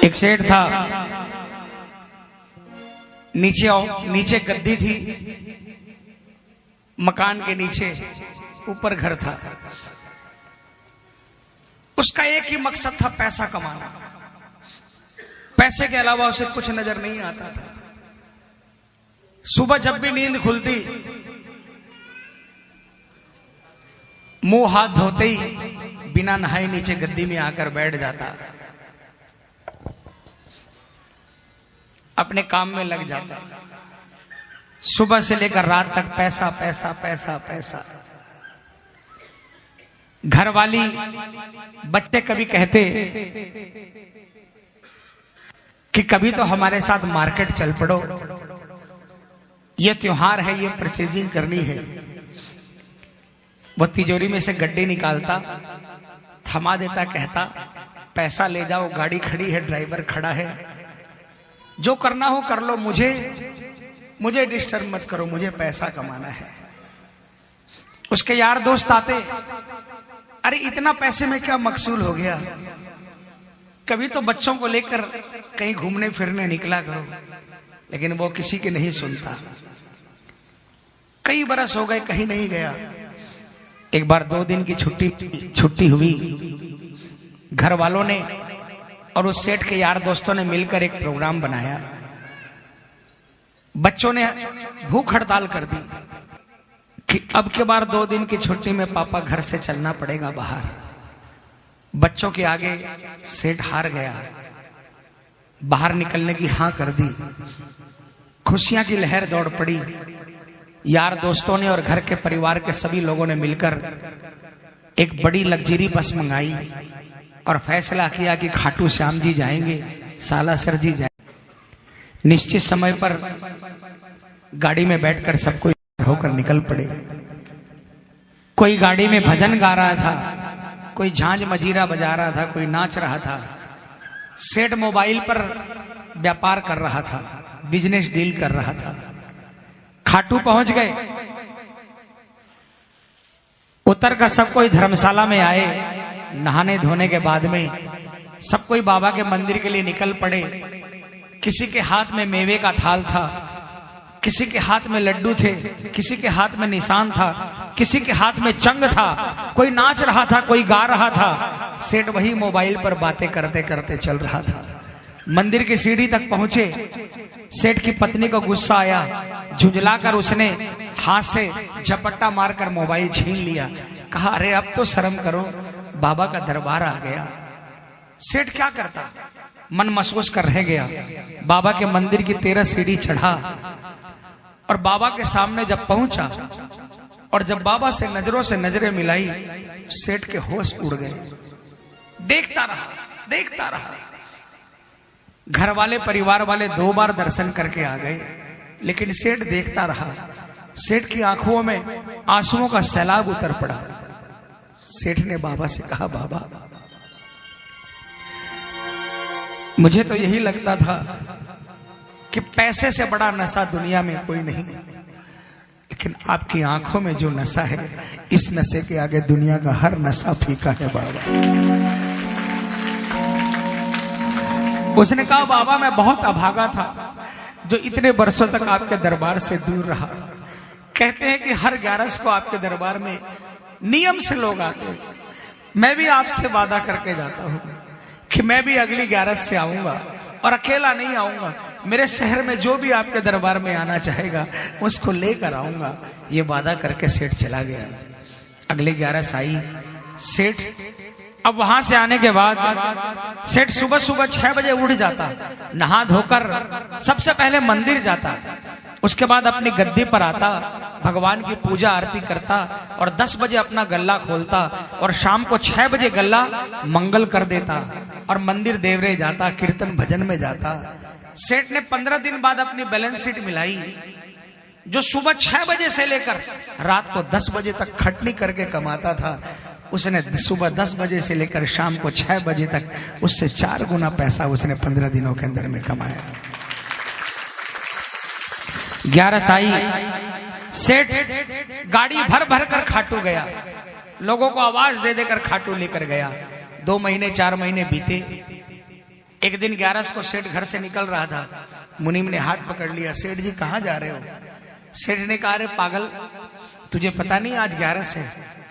एक सेठ था, नीचे गद्दी थी, मकान के नीचे ऊपर घर था। उसका एक ही मकसद था, पैसा कमाना। पैसे के अलावा उसे कुछ नजर नहीं आता था। सुबह जब भी नींद खुलती, मुंह हाथ धोते ही बिना नहाए नीचे गद्दी में आकर बैठ जाता, अपने काम में लग जाता। सुबह से लेकर रात तक पैसा पैसा पैसा पैसा। घर वाली बच्चे कभी कहते कि कभी तो हमारे साथ मार्केट चल पड़ो, ये त्योहार है, ये परचेजिंग करनी है। वो तिजोरी में से गड्डी निकालता, थमा देता, कहता पैसा ले जाओ, गाड़ी खड़ी है, ड्राइवर खड़ा है, जो करना हो कर लो, मुझे डिस्टर्ब मत करो, मुझे पैसा कमाना है। उसके यार दोस्त आते, अरे इतना पैसे में क्या मकसूल हो गया, कभी तो बच्चों को लेकर कहीं घूमने फिरने निकला करो। लेकिन वो किसी की नहीं सुनता। कई बरस हो गए, कहीं नहीं गया। एक बार 2 दिन की छुट्टी हुई। घर वालों ने और उस सेठ के यार दोस्तों ने मिलकर एक प्रोग्राम बनाया। बच्चों ने भूख हड़ताल कर दी कि अब के बार 2 दिन की छुट्टी में पापा घर से चलना पड़ेगा बाहर। बच्चों के आगे सेठ हार गया, बाहर निकलने की हां कर दी। खुशियां की लहर दौड़ पड़ी। यार दोस्तों ने और घर के परिवार के सभी लोगों ने मिलकर एक बड़ी लग्जरी बस मंगाई और फैसला किया कि खाटू श्याम जी जाएंगे, सालासर जी जाएंगे। निश्चित समय पर गाड़ी में बैठकर सब कोई होकर निकल पड़े। कोई गाड़ी में भजन गा रहा था, कोई झांझ मजीरा बजा रहा था, कोई नाच रहा था। सेठ मोबाइल पर व्यापार कर रहा था, बिजनेस डील कर रहा था। खाटू पहुंच गए। उतर कर सब कोई धर्मशाला में आए। नहाने धोने के बाद में सब कोई बाबा के मंदिर के लिए निकल पड़े। किसी के हाथ में मेवे का थाल था, किसी के हाथ में लड्डू थे, किसी के हाथ में निशान था, किसी के हाथ में चंग था। कोई नाच रहा था, कोई गा रहा था। सेठ वही मोबाइल पर बातें करते करते चल रहा था। मंदिर की सीढ़ी तक पहुंचे। सेठ की पत्नी को गुस्सा आया। झुंझलाकर उसने हाथ से झपट्टा मारकर मोबाइल छीन लिया। कहा, अरे अब तो शर्म करो, बाबा का दरबार आ गया। सेठ क्या करता, मन महसूस कर रह गया। बाबा के मंदिर की 13 सीढ़ी चढ़ा और बाबा के सामने जब पहुंचा और जब बाबा से नजरों से नजरें मिलाई, सेठ के होश उड़ गए। देखता रहा। घर वाले परिवार वाले 2 बार दर्शन करके आ गए, लेकिन सेठ देखता रहा। सेठ की आंखों में आंसुओं का सैलाब उतर पड़ा। सेठ ने बाबा से कहा, बाबा मुझे तो यही लगता था कि पैसे से बड़ा नशा दुनिया में कोई नहीं, लेकिन आपकी आंखों में जो नशा है, इस नशे के आगे दुनिया का हर नशा फीका है बाबा। उसने कहा, बाबा मैं बहुत अभागा था जो इतने वर्षों तक आपके दरबार से दूर रहा। कहते हैं कि हर 11 को आपके दरबार में नियम से लोग आते हैं। मैं भी आपसे वादा करके जाता हूं कि मैं भी अगली 11 से आऊंगा और अकेला नहीं आऊंगा। मेरे शहर में जो भी आपके दरबार में आना चाहेगा उसको लेकर आऊंगा। ये वादा करके सेठ चला गया। अगले 11 आई। सेठ अब वहां से आने के बाद सेठ सुबह 6 बजे उठ जाता, नहा धोकर सबसे पहले मंदिर जाता, उसके बाद अपनी गद्दी पर आता, भगवान की पूजा आरती करता और 10 बजे अपना गल्ला खोलता और शाम को 6 बजे गल्ला मंगल कर देता और मंदिर देवरे जाता, कीर्तन भजन में जाता। सेठ ने 15 दिन बाद अपनी बैलेंस शीट मिलाई। जो सुबह 6 बजे से लेकर रात को 10 बजे तक खटनी करके कमाता था, उसने सुबह 10 बजे से लेकर शाम को 6 बजे तक उससे 4 गुना पैसा उसने 15 दिनों के अंदर में कमाया। 11 आई। सेठ गाड़ी भर भर कर खाटू गया, लोगों को आवाज दे देकर खाटू लेकर गया। 2 महीने 4 महीने बीते। एक दिन 11 को सेठ घर से निकल रहा था। मुनीम ने हाथ पकड़ लिया, सेठ जी कहाँ जा रहे हो? सेठ ने कहा, अरे पागल, तुझे पता नहीं आज 11 है,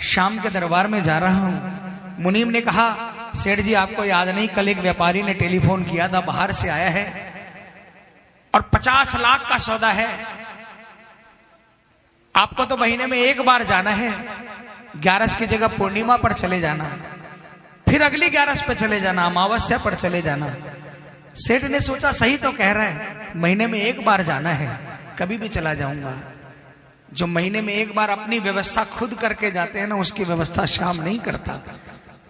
शाम के दरबार में जा रहा हूं। मुनीम ने कहा, सेठ जी आपको याद नहीं, कल एक व्यापारी ने टेलीफोन किया था, बाहर से आया है और 50 लाख का सौदा है। आपको तो महीने में एक बार जाना है, 11 की जगह पूर्णिमा पर चले जाना, फिर अगली 11 पे चले जाना, अमावस्या पर चले जाना। सेठ ने सोचा सही तो कह रहा है, महीने में एक बार जाना है, कभी भी चला जाऊंगा। जो महीने में एक बार अपनी व्यवस्था खुद करके जाते हैं ना, उसकी व्यवस्था शाम नहीं करता।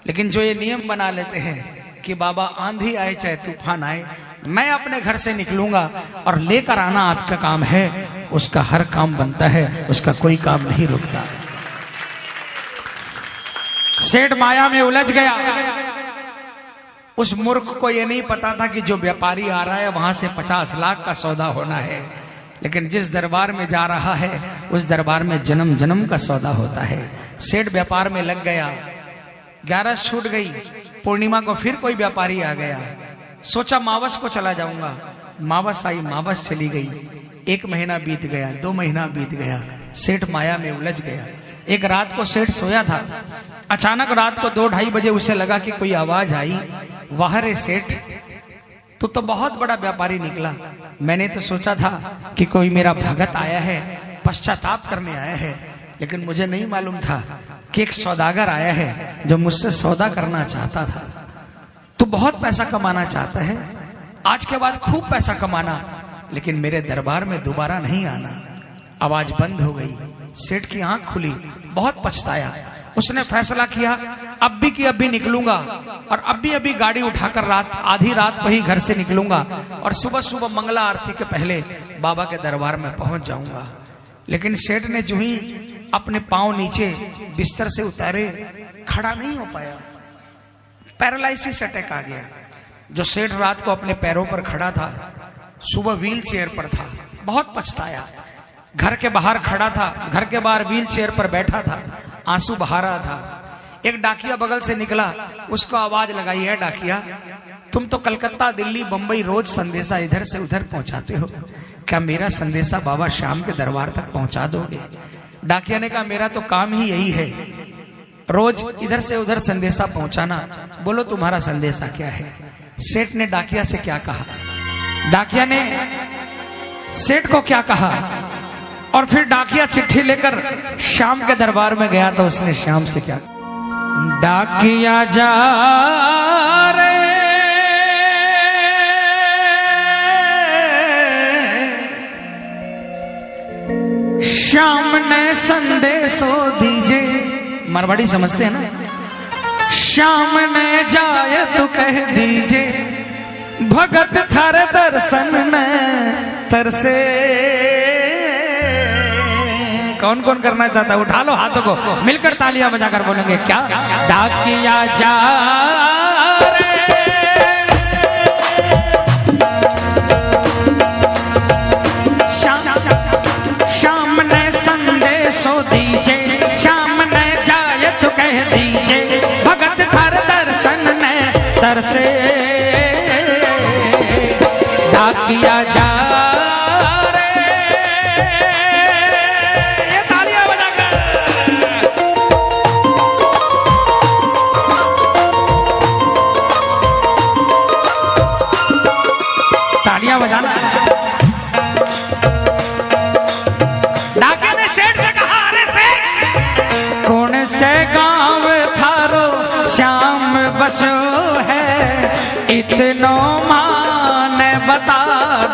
लेकिन जो ये नियम बना लेते हैं कि बाबा आंधी आए चाहे तूफान आए, मैं अपने घर से निकलूंगा और लेकर आना आपका काम है, उसका हर काम बनता है, उसका कोई काम नहीं रुकता। सेठ माया में उलझ गया। उस मूर्ख को यह नहीं पता था कि जो व्यापारी आ रहा है वहां से 50 लाख का सौदा होना है, लेकिन जिस दरबार में जा रहा है उस दरबार में जन्म जन्म का सौदा होता है। सेठ व्यापार में लग गया, 11 छूट गई, पूर्णिमा को फिर कोई व्यापारी आ गया। सोचा मावस को चला जाऊंगा, मावस आई, मावस चली गई। 1 महीना बीत गया, 2 महीना बीत गया, सेठ माया में उलझ गया। एक रात को सेठ सोया था, अचानक रात को 2-2:30 बजे उसे लगा कि कोई आवाज आई, वाह रे सेठ, तू तो बहुत बड़ा व्यापारी निकला। मैंने तो सोचा था कि कोई मेरा भगत आया है, पश्चाताप करने आया है, लेकिन मुझे नहीं मालूम था कि एक सौदागर आया है जो मुझसे सौदा करना चाहता था। तू बहुत पैसा कमाना चाहता है, आज के बाद खूब पैसा कमाना, लेकिन मेरे दरबार में दोबारा नहीं आना। आवाज बंद हो गई। सेठ की आंख खुली, बहुत पछताया। उसने फैसला किया, अब भी कि अभी निकलूंगा और अभी गाड़ी उठाकर आधी रात को ही घर से निकलूंगा और सुबह सुबह मंगला आरती के पहले बाबा के दरबार में पहुंच जाऊंगा। लेकिन सेठ ने जो ही अपने पांव नीचे बिस्तर से उतारे, खड़ा नहीं हो पाया, पैरालिसिस अटैक आ गया। जो सेठ रात को अपने पैरों पर खड़ा था, सुबह व्हील चेयर पर था, बहुत पछताया। घर के बाहर खड़ा था, घर के बाहर व्हील चेयर पर बैठा था, आंसू बहा रहा था। एक डाकिया बगल से निकला, उसको आवाज लगाई, है डाकिया, तुम तो कलकत्ता, दिल्ली, बंबई रोज संदेशा इधर से उधर पहुंचाते हो, क्या मेरा संदेशा बाबा शाम के दरबार तक पहुंचा दोगे? डाकिया ने कहा, मेरा तो काम ही यही है, रोज इधर से उधर संदेशा पहुंचाना। बोलो तुम्हारा संदेशा क्या है? सेठ ने डाकिया से क्या कहा, डाकिया ने सेठ को क्या कहा, और फिर डाकिया चिट्ठी लेकर श्याम के दरबार में गया तो उसने श्याम से क्या, डाकिया जा रे श्याम ने संदेशो दीजे। मारवाड़ी समझते हैं ना। श्याम ने जाए तो कह दीजे, भगत थारे दर्शन ने तरसे। कौन कौन करना चाहता है? उठा लो हाथों को, मिलकर तालियां बजाकर बोलेंगे क्या? डाकिया जा रे श्याम ने संदेशो दीजे, श्याम ने जाए तो कह दीजे, भगत थार दर्शन ने तरसे। डाकिया जा बजाना। डाकिया ने सेठ से कहा, अरे सेठ, कौन से गांव थारो श्याम बसो है, इतनो मान बता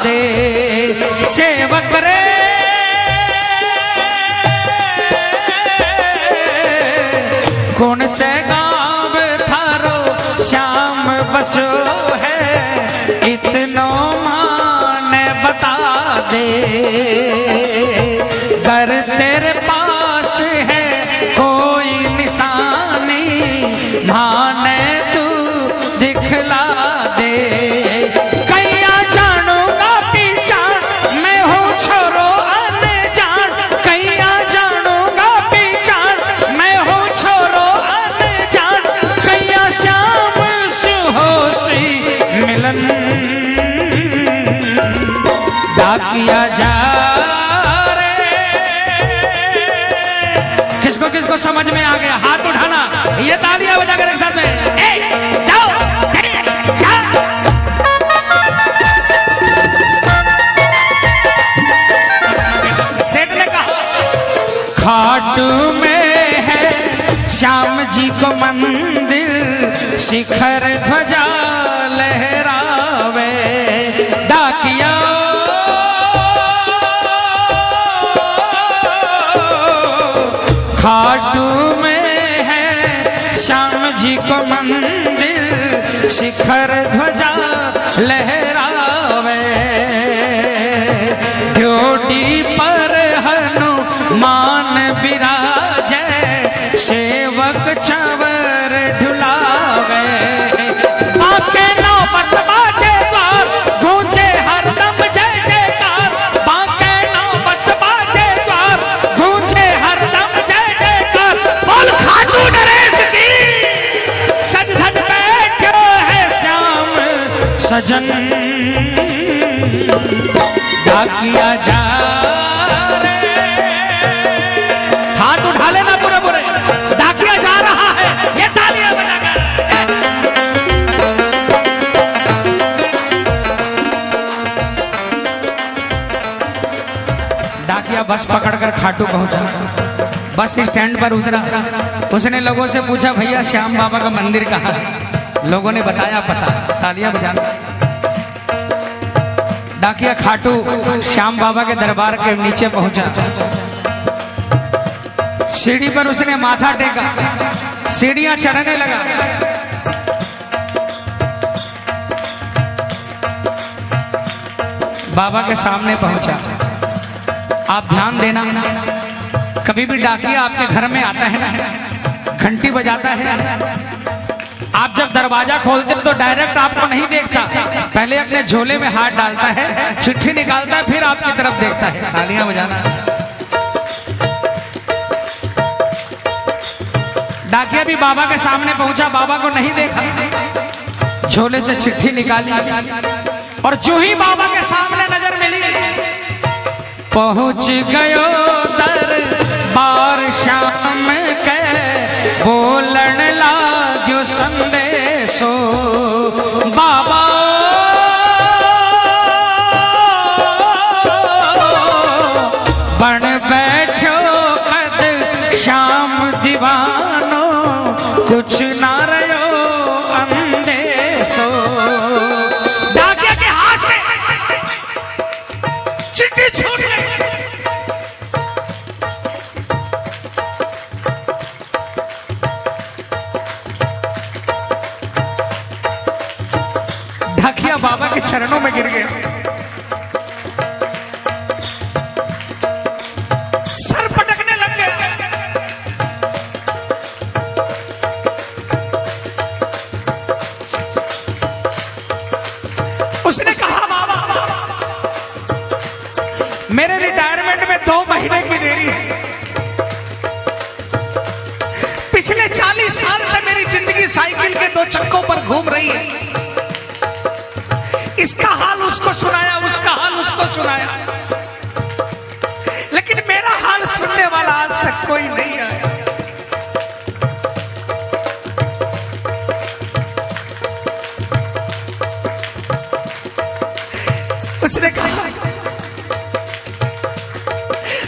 दे। सेवक रे कौन से गांव थारो श्याम बसो है, इतनो बता दे। कर तेरे पास है कोई निशानी, माने तू दिखला दे। कैया जानूंगा पहचान, मैं हूँ छोरो अनजान, कैया जानूंगा पहचान, मैं हूँ छोरो अनजान, कैया श्याम सुहोशी मिल दुल्हन डाकिया जा रे। किसको किसको समझ में आ गया हाथ उठाना, ये तालियां बजाकर एक साथ में। सेठ ने कहा खाटू में है श्याम जी को मंदिर, शिखर ध्वजा लहरावे। डाकिया खाटू में है श्याम जी को मंदिर, शिखर ध्वजा लहरावे। ड्योटी पर हनुमान विराजे, सेवक चंवर ढुलावे। बाके नौबत बाजे द्वार, गूंजे हरदम जय जयकार। बाके नौबत बाजे द्वार, गूंजे हरदम जय जयकार। बोल खाटू नरेश की, सज धज बैठो है श्याम सजन। डाकिया जा रे, हाथ उठा लेना पूरे पूरे। डाकिया जा रहा है, ये तालियां बजाकर। डाकिया बस पकड़कर खाटू पहुंचा, बस स्टैंड पर उतरा। उसने लोगों से पूछा भैया श्याम बाबा का मंदिर कहाँ है? लोगों ने बताया पता। तालियां बजाना। डाकिया खाटू श्याम बाबा के दरबार के नीचे पहुंचा। सीढ़ी पर उसने माथा टेका, सीढ़ियां चढ़ने लगा। बाबा के सामने पहुंचा। आप ध्यान देना, कभी भी डाकिया आपके घर में आता है ना, घंटी बजाता है, आप जब दरवाजा खोलते तो डायरेक्ट आपको नहीं देखता, पहले अपने झोले में हाथ डालता है, चिट्ठी निकालता है, फिर आपकी तरफ देखता है। तालियां बजाना। डाकिया भी बाबा के सामने पहुंचा, बाबा को नहीं देखा, झोले से चिट्ठी निकाली और जो ही बाबा के सामने नजर मिली, पहुंच गयो दरबार श्याम के, बोलन लाग्यो संदेशो। बाबा बन बैठो कद श्याम दीवानो, कुछ ना रहो अंदेशो। डाकिया के हाथ से चिट्ठी छूट गई। डाकिया बाबा के चरणों में गिर गया, सर पटकने लग गया। उसने कहा बाबा मेरे रिटायरमेंट में 2 महीने की देरी है। पिछले 40 साल से मेरी जिंदगी साइकिल के 2 चक्कों पर घूम रही है। इसका हाल उसको सुनाया, उसका हाल उसको सुनाया, लेकिन मेरा हाल सुनने वाला आज तक कोई नहीं आया। उसने कहा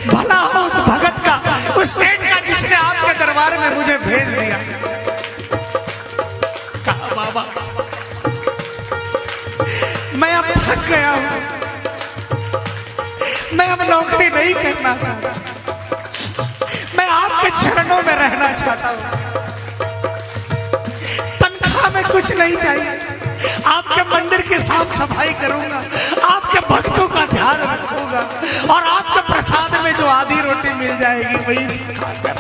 भला हो उस भगत का, उस सेठ का जिसने आपके दरबार में मुझे भेज दिया। कहा बाबा मैं अब थक गया हूं, मैं अब नौकरी नहीं करना चाहता, मैं आपके चरणों में रहना चाहता हूं। तनख्वाह में कुछ नहीं चाहिए, आपके मंदिर की साफ सफाई करूंगा, आपके भक्तों का ध्यान रखूंगा और आपके प्रसाद में जो आधी रोटी मिल जाएगी वही खाकर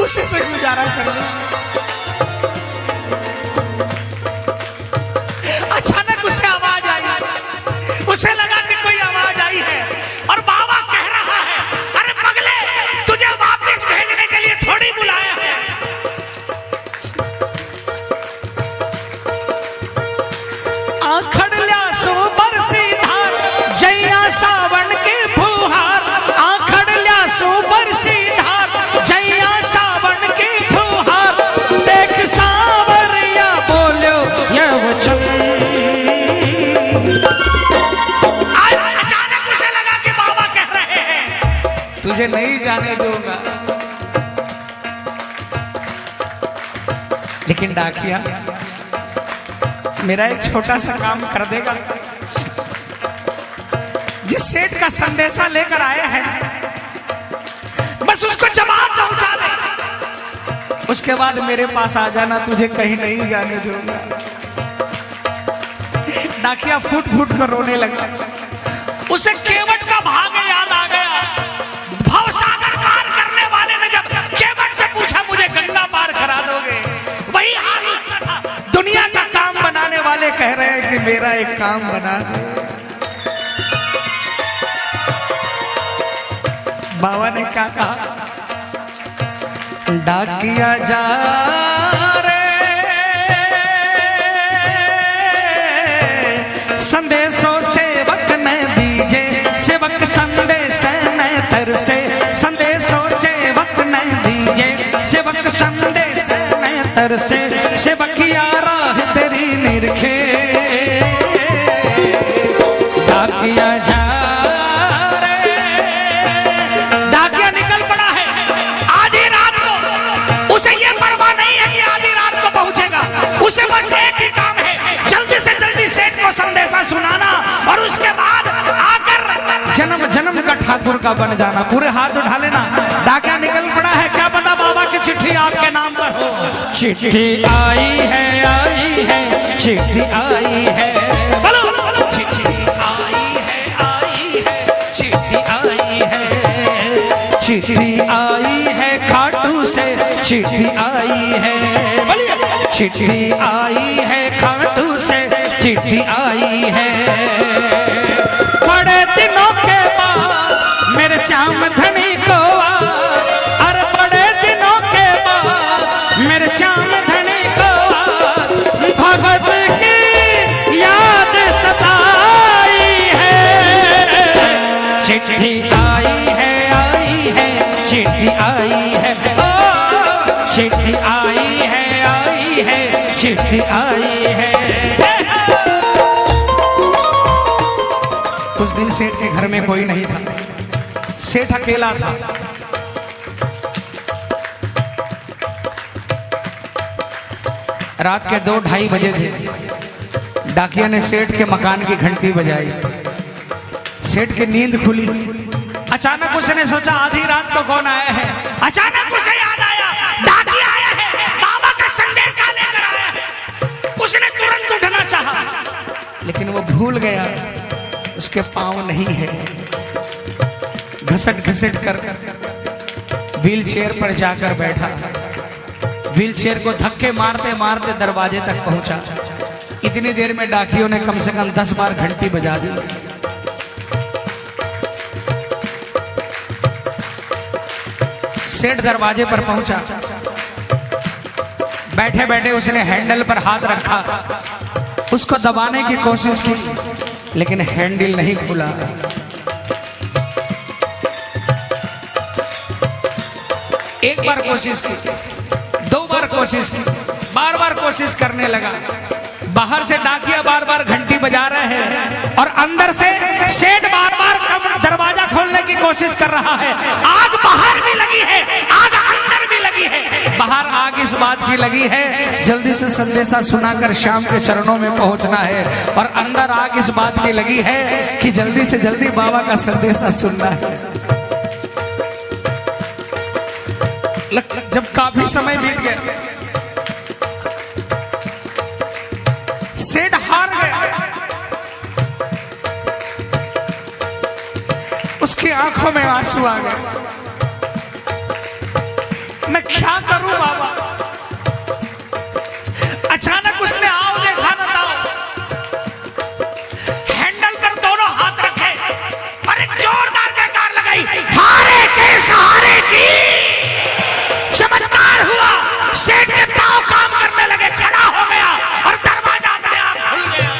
उसी से गुजारा करूंगा। अचानक उसे आवाज आई, उसे लगा कि कोई आवाज आई है और बाबा कह रहा है अरे पगले तुझे वापस भेजने के लिए थोड़ी बुलाया है। आखड़ल्या सो बरसी धार, जैया सावन की फुहार। आखड़ल्या सो बरसी धार, जैया सावन की फुहार। देख सावरिया बोलो ये वचन। अचानक उसे लगा कि बाबा कह रहे हैं तुझे नहीं जाने दूंगा। लेकिन डाकिया मेरा एक छोटा सा काम कर देगा। जिस सेठ का संदेशा लेकर आया है बस उसको जवाब पहुंचा दे, उसके बाद मेरे पास आ जाना, तुझे कहीं नहीं जाने दूंगा। डाकिया फूट फूट कर रोने लगा। उसे केवट का भाग याद आ गया। भवसागर पार करने वाले ने जब केवट से पूछा मुझे गंगा पार करा दोगे, वही हाल उसका था। दुनिया का काम बनाने वाले कह रहे हैं कि मेरा एक काम बना दे। बाबा ने क्या कहा? डाकिया जा रे संदेशों सेवक न दीजे, सेवक संदेश न तरसे। संदेशों सेवक न दीजे, सेवक संदेश न तरसे। सेवकिया राह तेरी निरखे, डाकिया जा रे। डाकिया निकल पड़ा है आधी रात को। उसे ये परवाह नहीं है कि आधी रात को पहुंचेगा। उसे बस एक ही काम है, जल्दी से जल्दी सेठ को संदेशा सुनाना और उसके बाद आकर जन्म जन्म का ठाकुर का बन जाना। पूरे हाथ उठा लेना। डाकिया निकल पड़ा है, क्या पता बाबा की चिट्ठी आपके नाम पर हो। चिट्ठी आई है, आई है, चिट्ठी आई है। बोलो चिट्ठी आई है, आई है, चिट्ठी आई है। चिट्ठी आई है खाटू से, चिट्ठी आई है। चिट्ठी आई है खाटू से, चिट्ठी आई है। बड़े दिनों के बाद मेरे श्याम धनी को, अरे बड़े दिनों के बाद मेरे श्याम धनी को भगत की याद सताई है। चिट्ठी आई है, आई है, चिट्ठी आई है। ओ चिट्ठी आई है, आई है, चिट्ठी आई है। उस दिन सेठ के घर में कोई नहीं था, सेठ अकेला था। रात के 2-2:30 बजे थे। डाकिया ने सेठ के मकान की घंटी बजाई। सेठ की नींद खुली। अचानक उसने सोचा आधी रात को कौन आया है। अचानक उसे याद आया डाकिया आया है, बाबा का संदेशा लेकर आया है। उसने तुरंत उठना चाहा, लेकिन वो भूल गया उसके पांव नहीं है। घसट घसट कर व्हील चेयर पर जाकर बैठा। व्हील चेयर को धक्के मारते मारते दरवाजे तक पहुंचा। इतनी देर में डाकियों ने कम से कम 10 बार घंटी बजा दी। सेठ दरवाजे पर पहुंचा। बैठे बैठे उसने हैंडल पर हाथ रखा, उसको दबाने की कोशिश की, लेकिन हैंडल नहीं खुला। एक बार कोशिश की, 2 बार कोशिश की, बार बार कोशिश करने लगा। बाहर से डाकिया बार बार घंटी बजा रहे हैं और अंदर से सेठ बार बार दरवाजा खोलने की कोशिश कर रहा है। आग बाहर भी लगी है, आग अंदर भी लगी है। बाहर आग इस बात की लगी है जल्दी से संदेशा सुनाकर श्याम के चरणों में पहुंचना है, और अंदर आग इस बात की लगी है कि जल्दी से जल्दी बाबा का संदेशा सुनना है। जब काफी समय बीत गया, सेठ हार गया। उसकी आंखों में आंसू आ गए। मैं क्या करूं बाबा? अचानक उसने आओ देखा न ताओ, हैंडल पर दोनों हाथ रखे और एक जोरदार जयकार लगाई, हारे के सहारे की। चमत्कार हुआ, सेठ के पांव काम करने लगे, खड़ा हो गया और दरवाजा अपने आप खुल गया।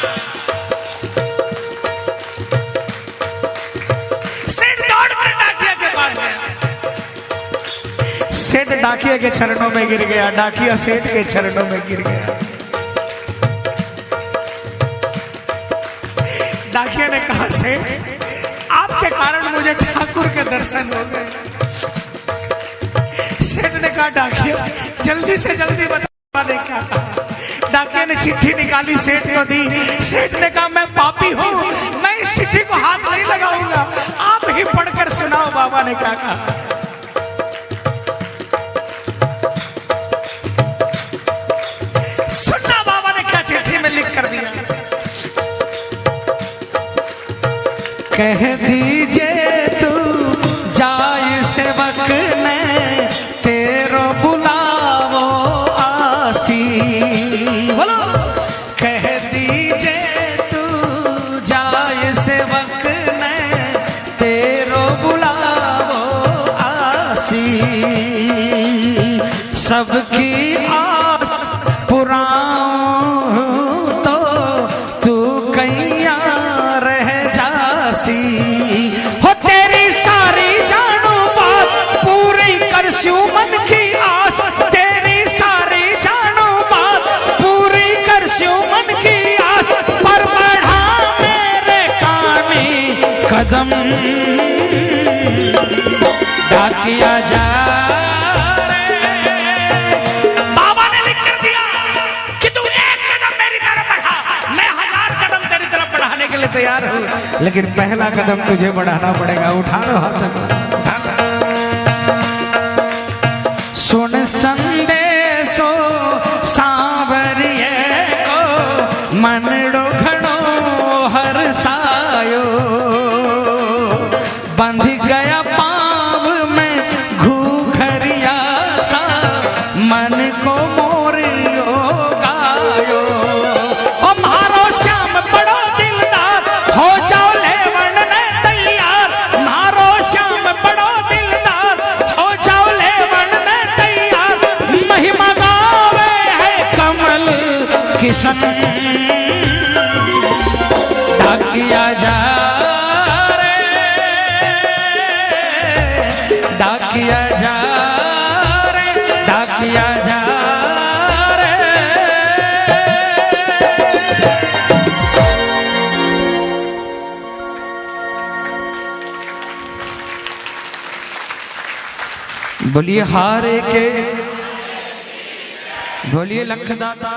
डाकिया के चरणों में गिर गया, डाकिया सेठ के चरणों में गिर गया। डाकिया ने कहा, सेठ आपके कारण मुझे ठाकुर के दर्शन हो गए। सेठ ने कहा, डाकिया जल्दी से जल्दी बता, ने क्या कहा। डाकिया ने चिट्ठी निकाली, सेठ को दी। सेठ ने कहा, मैं पापी हूं, मैं इस चिट्ठी को हाथ नहीं लगाऊंगा, आप ही पढ़कर सुनाओ बाबा ने क्या कहा। सुनना बाबा ने क्या चिट्ठी में लिख कर दिया। कह दीजिए तू जाय सेवक ने तेरो बुलावो आसी। बोलो, कह दीजिए तू जाय सेवक ने तेरो बुलावो आसी। सबकी आस पुराऊं तो तू कैया रह जासी। हो तेरी सारी जानू बात पूरी कर स्यू मन की आस। तेरी सारी जानू बात पूरी कर स्यू मन की आस। पर बढ़ा मेरे कामी कदम डाकिया जा। तैयार हो, लेकिन पहला कदम तुझे बढ़ाना पड़ेगा। उठा लो हाथ। सुन संदेशो सांवरिये को मनड़ो घणो हरसायो। बंध गया पाँव में घूघरिया सा मन को मोरियो गायो। ओ मारो श्याम बड़ो हो जाओ लेवन ने तैयार। मारो श्याम बड़ो दिलदार, हो जाओ लेवन ने तैयार। महिमा गावे है कमल किशन डाकिया जा रे, डाकिया जा रे, डाकिया जा रे। बोलिए हारे के, बोलिए लखदाता।